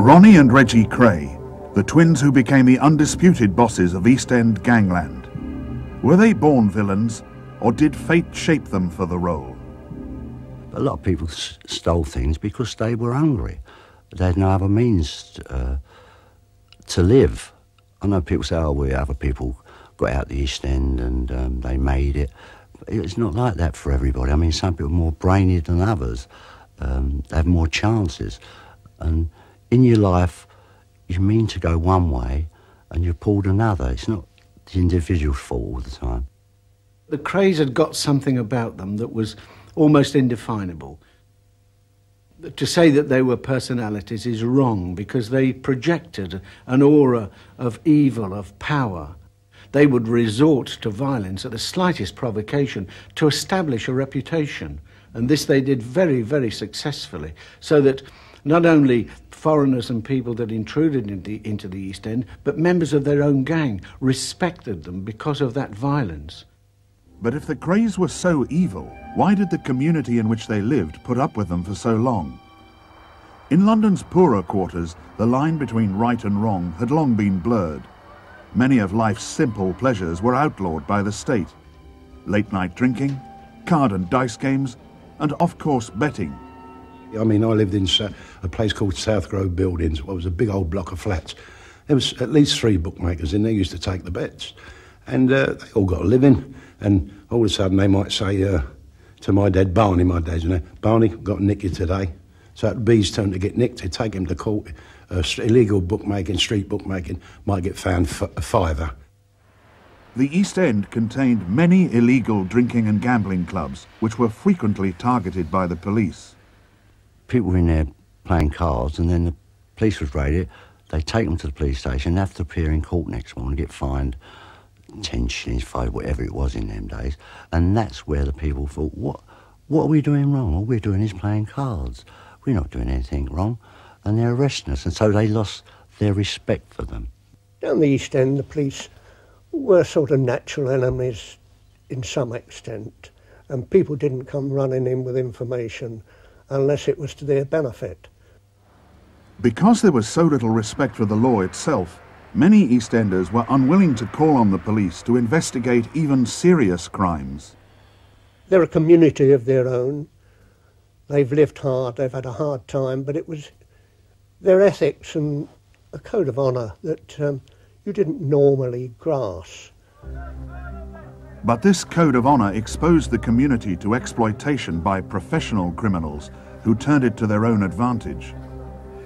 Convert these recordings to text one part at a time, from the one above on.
Ronnie and Reggie Kray, the twins who became the undisputed bosses of East End gangland. Were they born villains, or did fate shape them for the role? A lot of people stole things because they were hungry. They had no other means to live. I know people say, oh, other people got out the East End and they made it. It's not like that for everybody. I mean, some people are more brainy than others. They have more chances. And in your life, you mean to go one way and you're pulled another. It's not the individual's fault all the time. The Krays had got something about them that was almost indefinable. To say that they were personalities is wrong because they projected an aura of evil, of power. They would resort to violence at the slightest provocation to establish a reputation. And this they did very, very successfully, so that not only foreigners and people that intruded into the East End, but members of their own gang respected them because of that violence. But if the Krays were so evil, why did the community in which they lived put up with them for so long? In London's poorer quarters, the line between right and wrong had long been blurred. Many of life's simple pleasures were outlawed by the state. Late-night drinking, card and dice games, and off-course betting. I mean, I lived in a place called South Grove Buildings. It was a big old block of flats. There was at least 3 bookmakers in there used to take the bets. And they all got a living. And all of a sudden they might say to my dad, Barney, my dad's name, Barney, got to nick you today. So at B's turn to get nicked, they'd take him to court. Illegal bookmaking, street bookmaking, might get found a fiver. The East End contained many illegal drinking and gambling clubs, which were frequently targeted by the police. People were in there playing cards, and then the police would raid it. They'd take them to the police station, have to appear in court next morning, get fined 10 shillings, 5, whatever it was in them days. And that's where the people thought, what are we doing wrong? All we're doing is playing cards. We're not doing anything wrong. And they're arresting us, and so they lost their respect for them. Down the East End, the police were sort of natural enemies in some extent, and people didn't come running in with information unless it was to their benefit. Because there was so little respect for the law itself, many East Enders were unwilling to call on the police to investigate even serious crimes. They're a community of their own. They've lived hard, they've had a hard time, but it was their ethics and a code of honour that you didn't normally grasp. But this code of honour exposed the community to exploitation by professional criminals who turned it to their own advantage.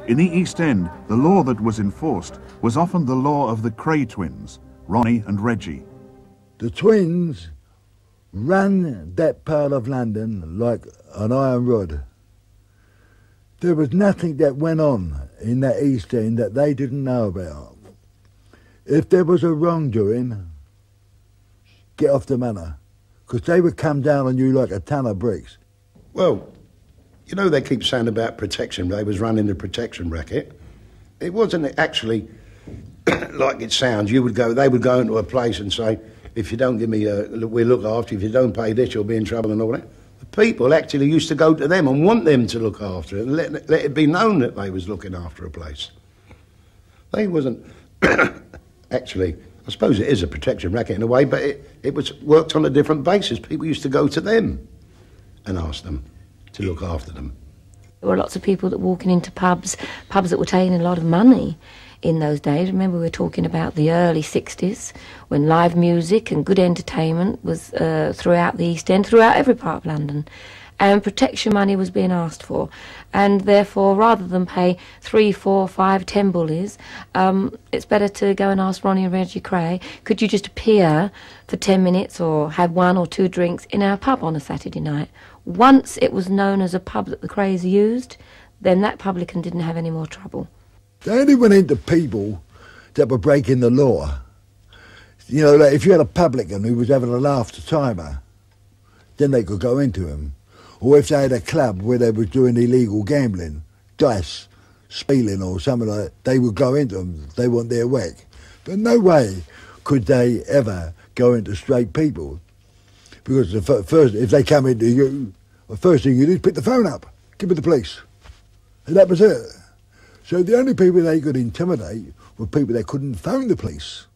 In the East End, the law that was enforced was often the law of the Kray twins, Ronnie and Reggie. The twins ran that part of London like an iron rod. There was nothing that went on in that East End that they didn't know about. If there was a wrongdoing, get off the manor, because they would come down on you like a ton of bricks. Well, you know they keep saying about protection. They was running the protection racket. It wasn't actually like it sounds. They would go into a place and say, if you don't give me we'll look after you. If you don't pay this, you'll be in trouble and all that. The people actually used to go to them and want them to look after it and let it be known that they was looking after a place. They wasn't actually, I suppose it is a protection racket in a way, but it was worked on a different basis. People used to go to them and ask them to look after them. There were lots of people that walking into pubs that were taking a lot of money in those days. Remember, we were talking about the early 60s, when live music and good entertainment was throughout the East End, throughout every part of London. And protection money was being asked for. And therefore, rather than pay 3, 4, 5, 10 bullies, it's better to go and ask Ronnie and Reggie Kray, could you just appear for 10 minutes or have 1 or 2 drinks in our pub on a Saturday night? Once it was known as a pub that the Krays used, then that publican didn't have any more trouble. They only went into people that were breaking the law. You know, like if you had a publican who was having a laugh to timer, then they could go into him. Or if they had a club where they was doing illegal gambling, dice, stealing or something like that, they would go into them. They want their whack. But no way could they ever go into straight people. Because the first, if they come into you, the first thing you do is pick the phone up, give it to the police. And that was it. So the only people they could intimidate were people that couldn't phone the police.